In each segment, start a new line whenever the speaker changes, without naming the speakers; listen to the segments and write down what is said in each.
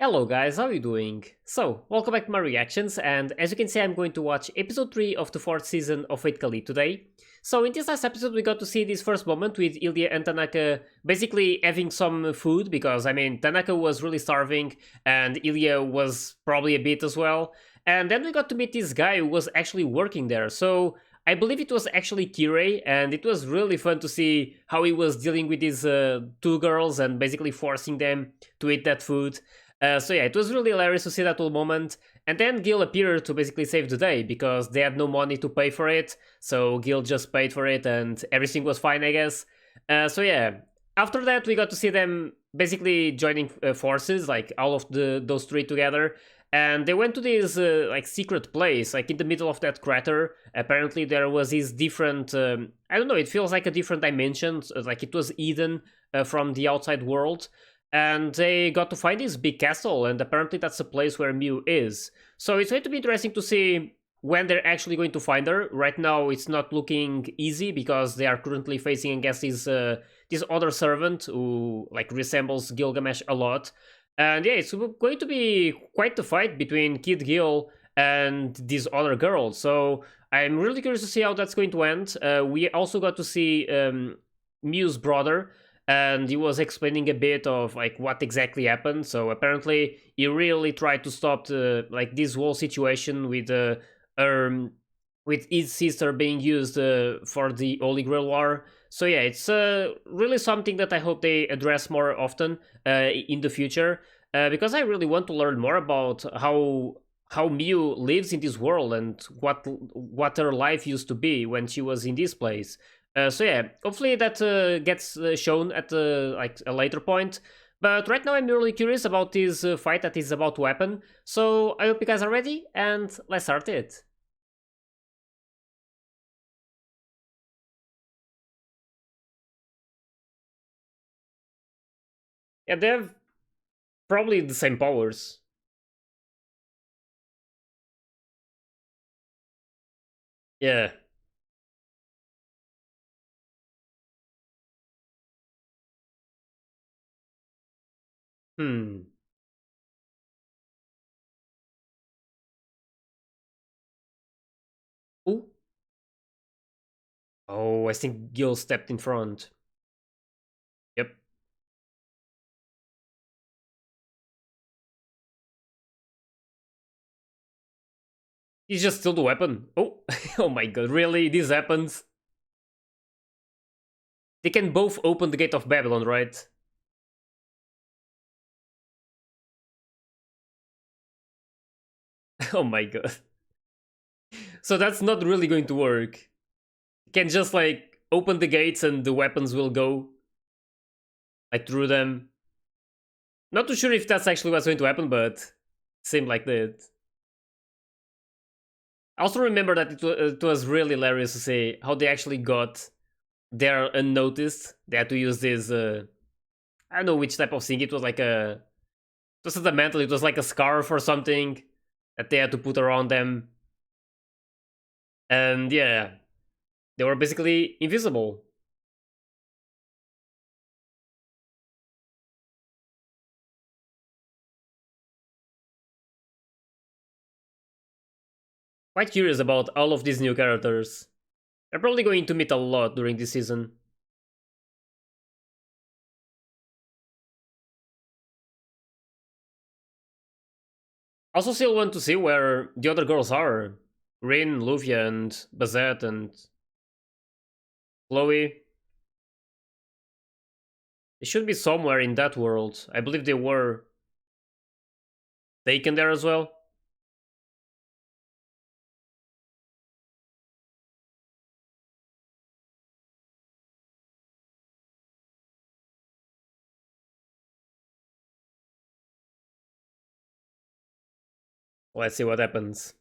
Hello guys, how are you doing? So, welcome back to my reactions, and as you can see I'm going to watch episode 3 of the 4th season of Kaleid today. So in this last episode we got to see this first moment with Ilya and Tanaka basically having some food, because I mean Tanaka was really starving and Ilya was probably a bit as well. And then we got to meet this guy who was actually working there, so I believe it was actually Kirei, and it was really fun to see how he was dealing with these two girls and basically forcing them to eat that food. So yeah, it was really hilarious to see that whole moment. And then Gil appeared to basically save the day because they had no money to pay for it. So Gil just paid for it and everything was fine, I guess. So yeah, after that we got to see them basically joining forces, like all of those three together. And they went to this like secret place, like in the middle of that crater. Apparently there was this different, I don't know, it feels like a different dimension, like it was Eden from the outside world, and they got to find this big castle, and apparently that's the place where Mew is. So it's going to be interesting to see when they're actually going to find her. Right now it's not looking easy because they are currently facing, I guess, this other servant who like resembles Gilgamesh a lot. And yeah, it's going to be quite the fight between Kid Gil and this other girl. So I'm really curious to see how that's going to end. We also got to see Mew's brother, and he was explaining a bit of like what exactly happened. So apparently he really tried to stop like this whole situation um with his sister being used for the Holy Grail War. So yeah, it's really something that I hope they address more often in the future, because I really want to learn more about how Mew lives in this world and what her life used to be when she was in this place. So yeah, hopefully that gets shown at like a later point. But right now I'm really curious about this fight that is about to happen. So I hope you guys are ready, and let's start it. Yeah, they have probably the same powers. Yeah. Hmm. Ooh. Oh, I think Gil stepped in front. Yep. He's just still the weapon. Oh, oh my god, really? This happens? They can both open the gate of Babylon, right? Oh my god. So that's not really going to work. You can just like open the gates and the weapons will go like through them. Not too sure if that's actually what's going to happen, but seemed like that. I also remember that it was really hilarious to see how they actually got there unnoticed. They had to use this, I don't know which type of thing. It was like it wasn't a mantle, it was like a scarf or something that they had to put around them. And yeah, they were basically invisible. Quite curious about all of these new characters. They're probably going to meet a lot during this season. Also still want to see where the other girls are. Rin, Luvia, and Bazette, and Chloe. They should be somewhere in that world. I believe they were taken there as well. Let's see what happens.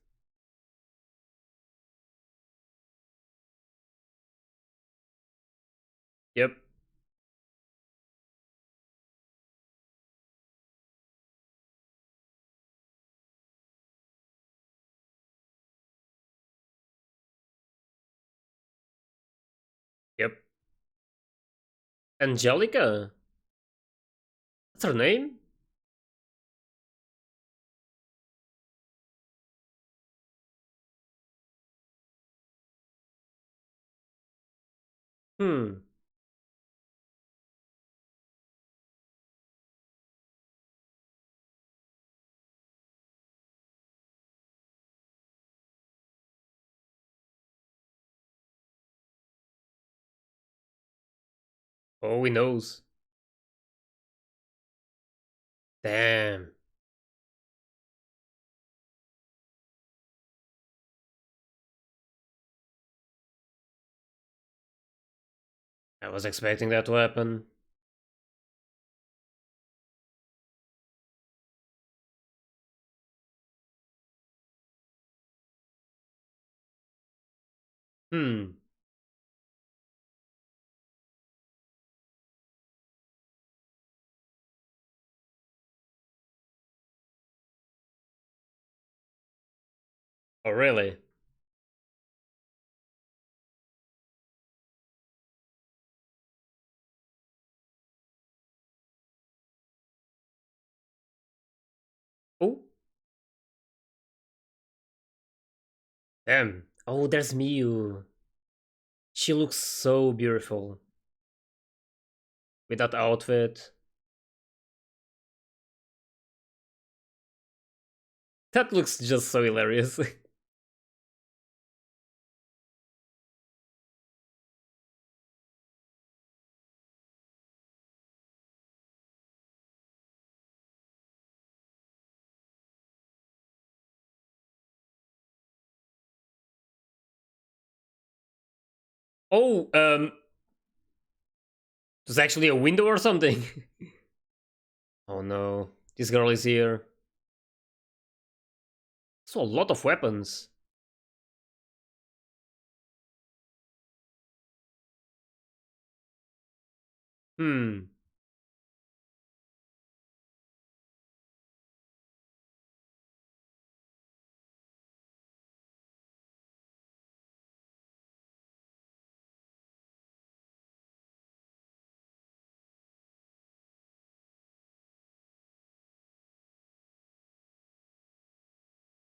Yep, yep. Angelica? That's her name? Hmm. Oh, he knows. Damn. I was expecting that to happen. Hmm. Oh, really? Oh, damn. Oh, there's Miyu. She looks so beautiful with that outfit. That looks just so hilarious. Oh, there's actually a window or something. Oh no, this girl is here. So a lot of weapons. Hmm.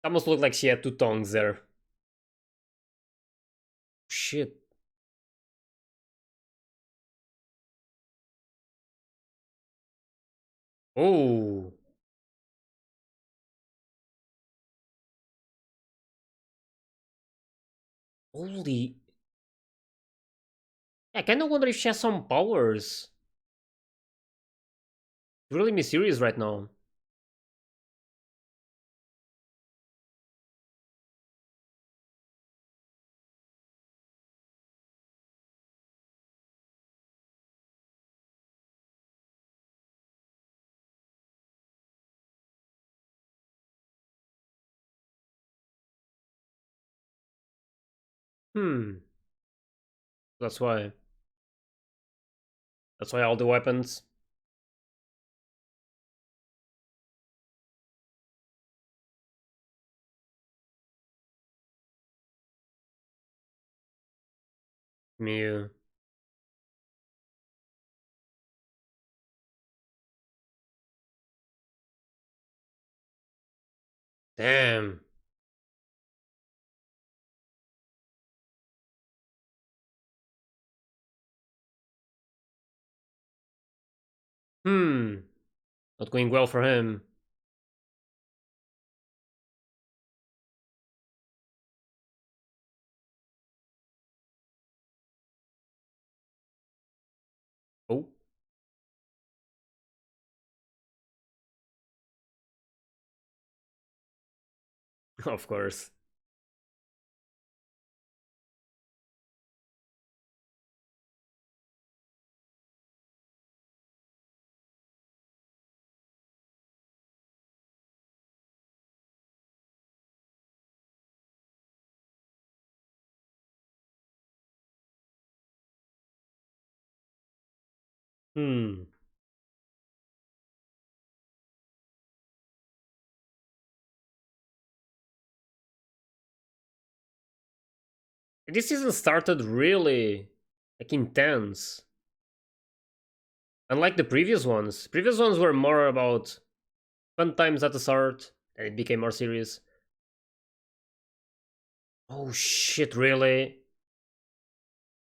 Almost looked like she had two tongues there. Shit. Oh. Holy. I kind of wonder if she has some powers. Really mysterious right now. Hmm. That's why. That's why all the weapons. Mew. Damn. Hmm. Not going well for him. Oh. Of course. Hmm. This season started really like intense. Unlike the previous ones were more about fun times at the start, and it became more serious. Oh shit, really?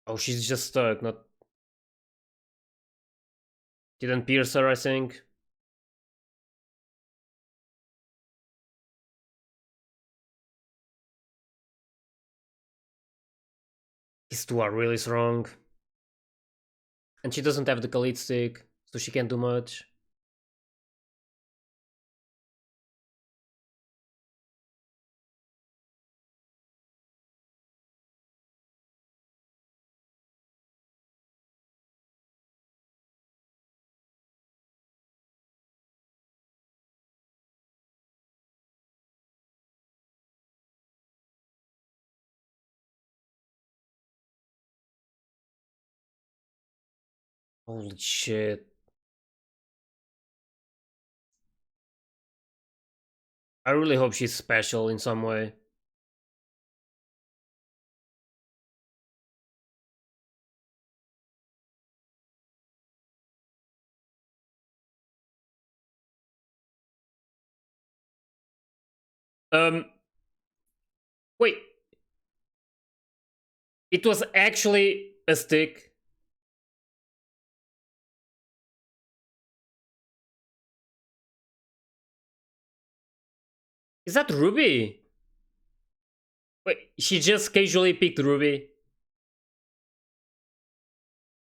Oh, she's just stuck, not... Didn't pierce her, I think. These two are really strong. And she doesn't have the Kaleid stick, so she can't do much. Holy shit. I really hope she's special in some way. Um, wait. It was actually a stick. Is that Ruby? Wait, she just casually picked Ruby.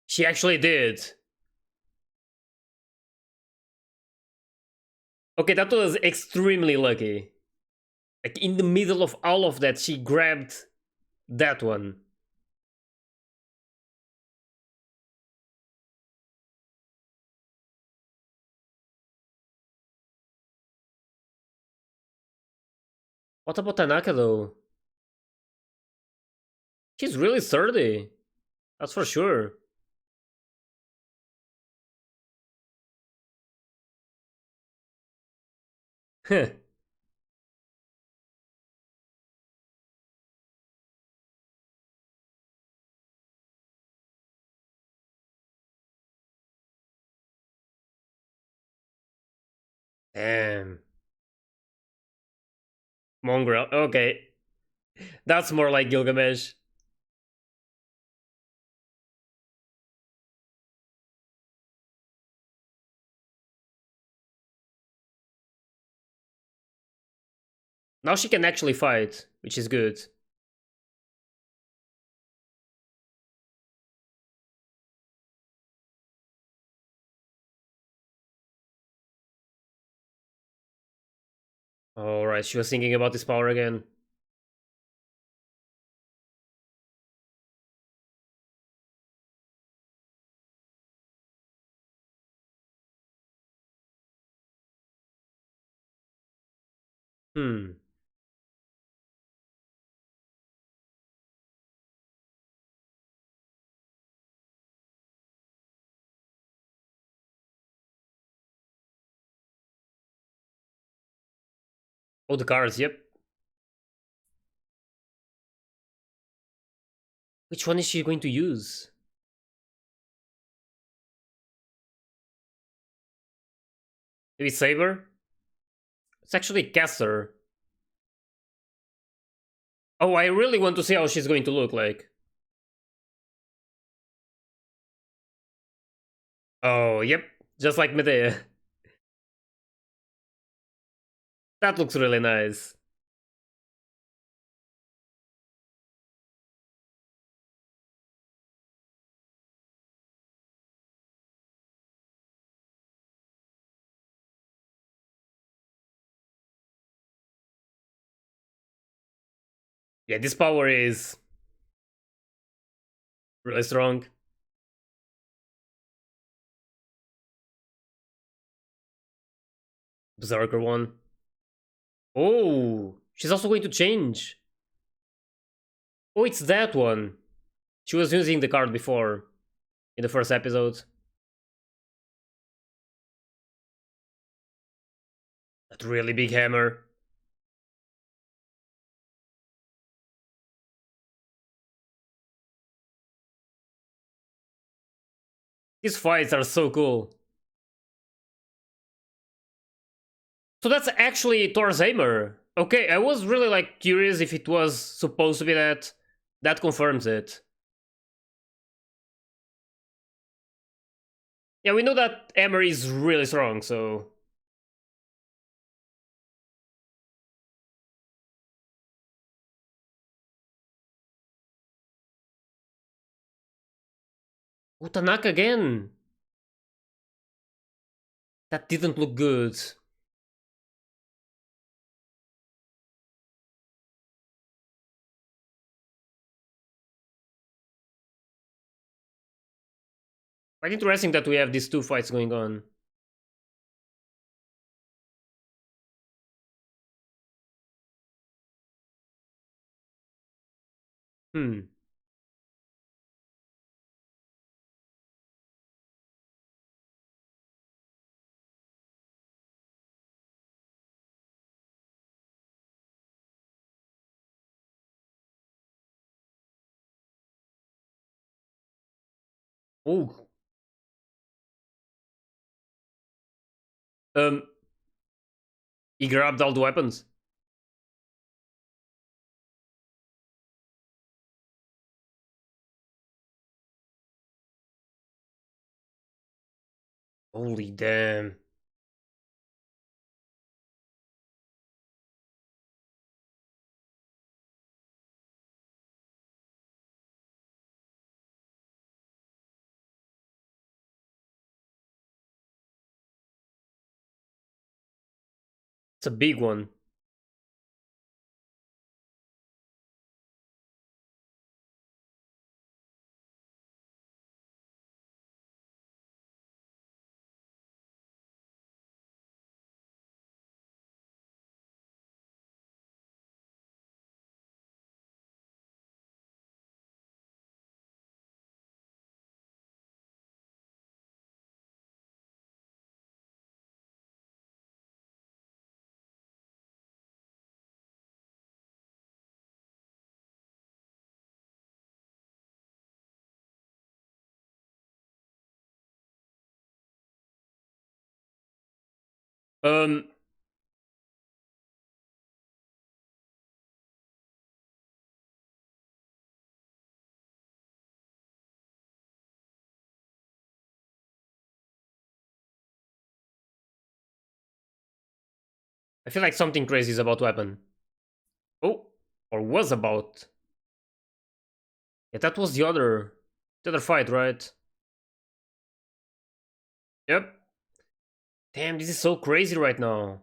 She actually did. Okay, that was extremely lucky. Like, in the middle of all of that, she grabbed that one. What about Tanaka, though? She's really sturdy. That's for sure. Heh. Damn. Mongrel. Okay. That's more like Gilgamesh. Now she can actually fight, which is good. Alright, she was thinking about this power again. Hmm. Oh, the cards, yep. Which one is she going to use? Maybe Saber? It's actually Caster. Oh, I really want to see how she's going to look like. Oh, yep. Just like Medea. That looks really nice. Yeah, this power is really strong. Berserker one. Oh, she's also going to change. Oh, it's that one. She was using the card before in the first episode. That really big hammer. These fights are so cool. So that's actually Thor's hammer. Okay, I was really like curious if it was supposed to be that. That confirms it. Yeah, we know that Emery is really strong, so... Oh, Tanaka again! That didn't look good. Quite interesting that we have these two fights going on. Hmm. Oh. Um, he grabbed all the weapons. Holy damn. It's a big one. Um, I feel like something crazy is about to happen. Oh, or was about. Yeah, that was the other fight, right? Yep. Damn, this is so crazy right now.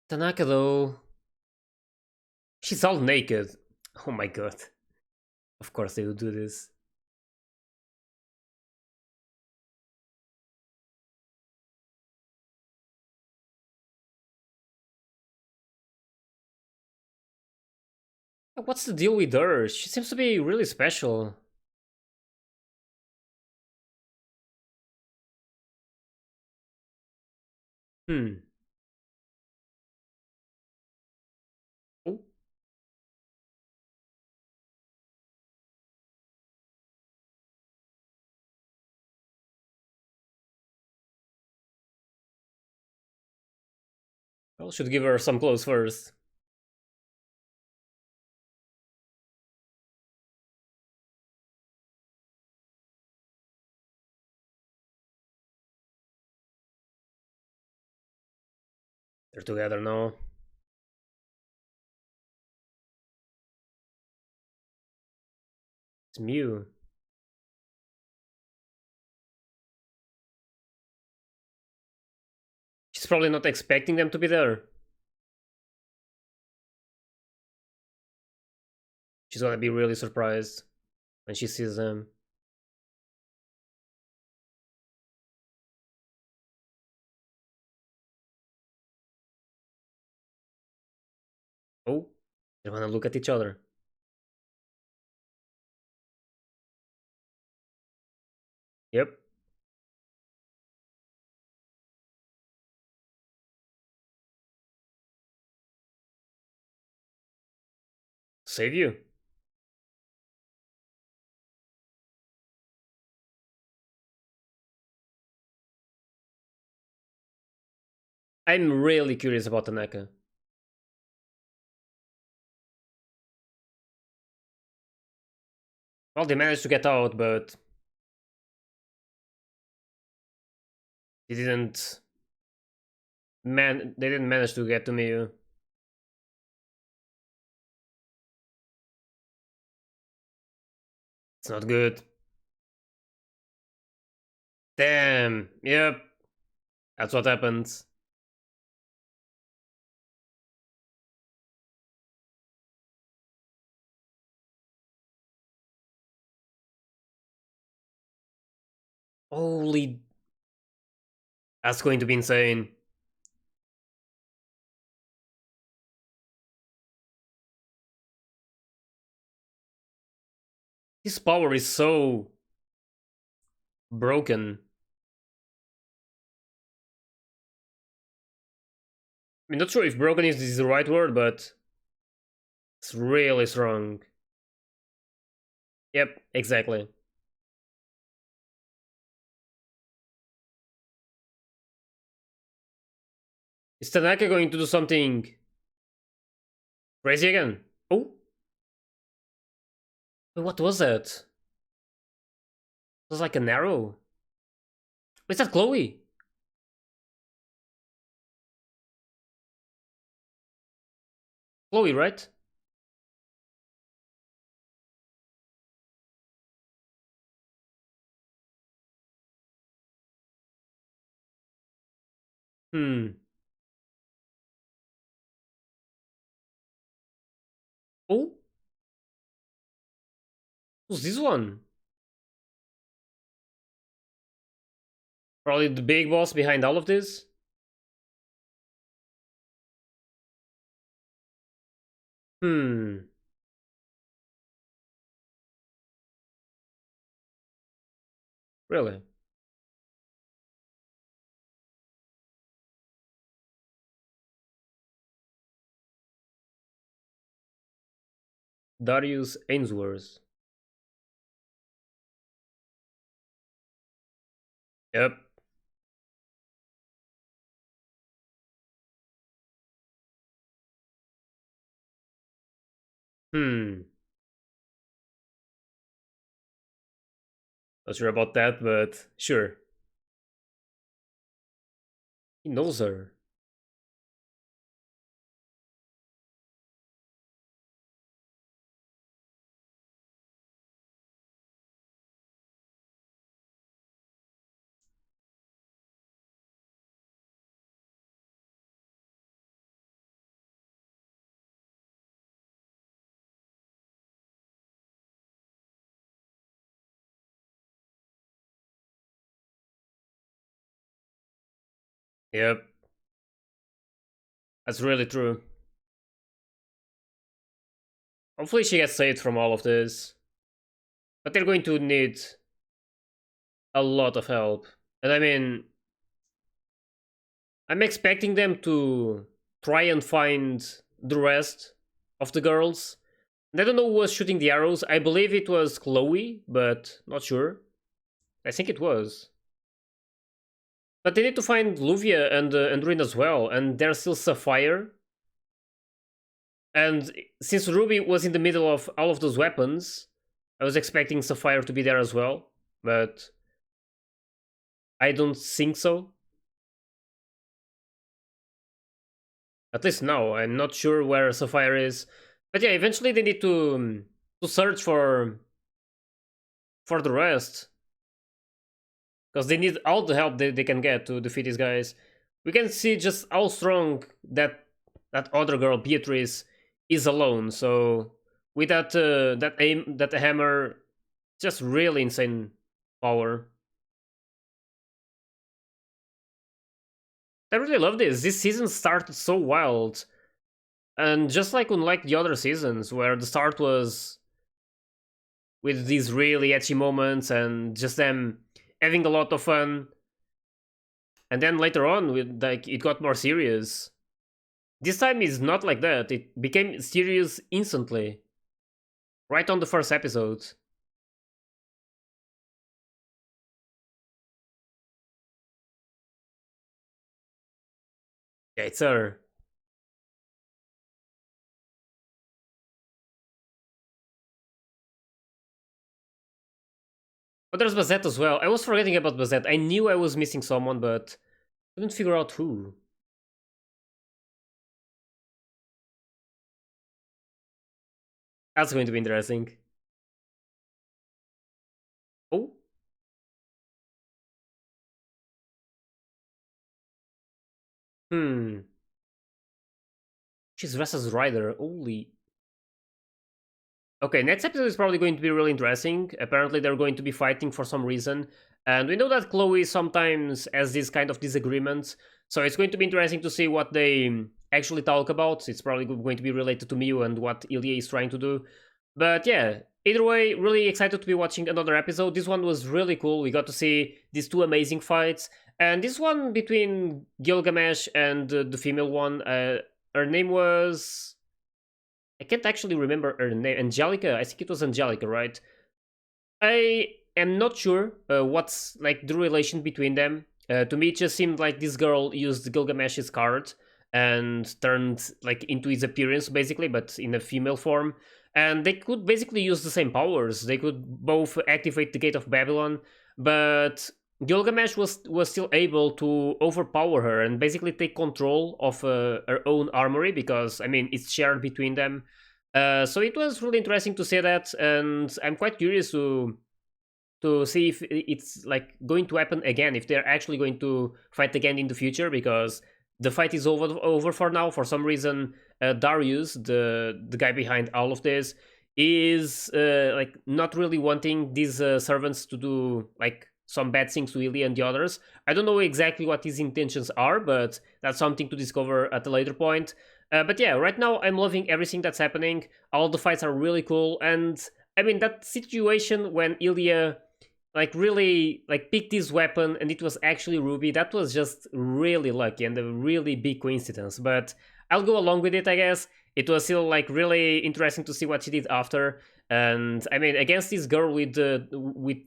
Tanaka though, she's all naked. Oh my god. Of course they would do this. What's the deal with her? She seems to be really special. Hmm. Oh, well, should give her some clothes first. They're together now. It's Mew. She's probably not expecting them to be there. She's gonna be really surprised when she sees them. Oh, they wanna look at each other. Yep. Save you. I'm really curious about Tanaka. Well, they managed to get out, but they didn't they didn't manage to get to me. It's not good. Damn. Yep. That's what happens. Holy, that's going to be insane. His power is so broken. I'm not sure if broken is the right word, but it's really strong. Yep, exactly. Is Tanaka going to do something crazy again? Oh, what was that? It was like an arrow. Is that Chloe? Chloe, right? Hmm. Oh, who's this one? Probably the big boss behind all of this? Hmm. Really? Darius Ainsworth. Yep. Hmm. Not sure about that, but sure. He knows her. Yep. That's really true. Hopefully she gets saved from all of this. But they're going to need a lot of help. And I mean, I'm expecting them to try and find the rest of the girls. And I don't know who was shooting the arrows. I believe it was Chloe, but not sure. I think it was. But they need to find Luvia and Rin as well. And there's still Sapphire. And since Ruby was in the middle of all of those weapons, I was expecting Sapphire to be there as well. But I don't think so. At least no, I'm not sure where Sapphire is. But yeah, eventually they need to search for the rest. Because they need all the help they can get to defeat these guys. We can see just how strong that other girl, Beatrice, is alone. So with that hammer, just really insane power. I really love this. This season started so wild. And just like unlike the other seasons, where the start was with these really etchy moments and just them having a lot of fun, and then later on, with like it got more serious. This time is not like that. It became serious instantly, right on the first episode. Yeah, it's her. But there's Bazette as well. I was forgetting about Bazette. I knew I was missing someone, but couldn't figure out who. That's going to be interesting. Oh. Hmm. She's dressed as Ryder. Holy. Okay, next episode is probably going to be really interesting. Apparently, they're going to be fighting for some reason. And we know that Chloe sometimes has these kind of disagreements. So it's going to be interesting to see what they actually talk about. It's probably going to be related to Miu and what Ilya is trying to do. But yeah, either way, really excited to be watching another episode. This one was really cool. We got to see these two amazing fights. And this one between Gilgamesh and the female one, her name was... I can't actually remember her name. Angelica, I think it was Angelica, right? I am not sure what's like the relation between them. To me, it just seemed like this girl used Gilgamesh's card and turned like into his appearance, basically, but in a female form. And they could basically use the same powers. They could both activate the Gate of Babylon, but Gilgamesh was still able to overpower her and basically take control of her own armory because I mean it's shared between them. So it was really interesting to see that, and I'm quite curious to see if it's like going to happen again, if they're actually going to fight again in the future, because the fight is over for now. For some reason, Darius, the guy behind all of this, is like not really wanting these servants to do like some bad things to Ilya and the others. I don't know exactly what his intentions are, but that's something to discover at a later point. But yeah, right now I'm loving everything that's happening. All the fights are really cool, and I mean that situation when Ilya like really like picked his weapon and it was actually Ruby, that was just really lucky and a really big coincidence. But I'll go along with it, I guess. It was still like really interesting to see what she did after. And I mean, against this girl with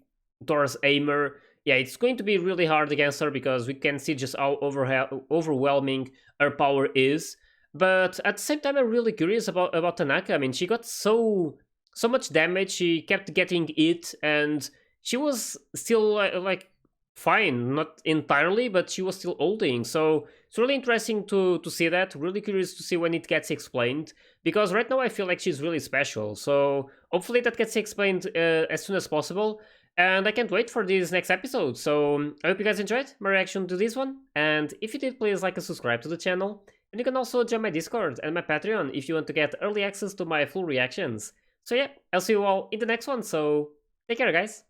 Thor's Aimer, yeah, it's going to be really hard against her because we can see just how overwhelming her power is. But at the same time, I'm really curious about Tanaka. I mean, she got so much damage. She kept getting hit, and she was still like fine, not entirely, but she was still holding. So it's really interesting to see that. Really curious to see when it gets explained, because right now I feel like she's really special. So hopefully that gets explained as soon as possible. And I can't wait for this next episode. So I hope you guys enjoyed my reaction to this one. And if you did, please like and subscribe to the channel. And you can also join my Discord and my Patreon if you want to get early access to my full reactions. So yeah, I'll see you all in the next one. So take care, guys.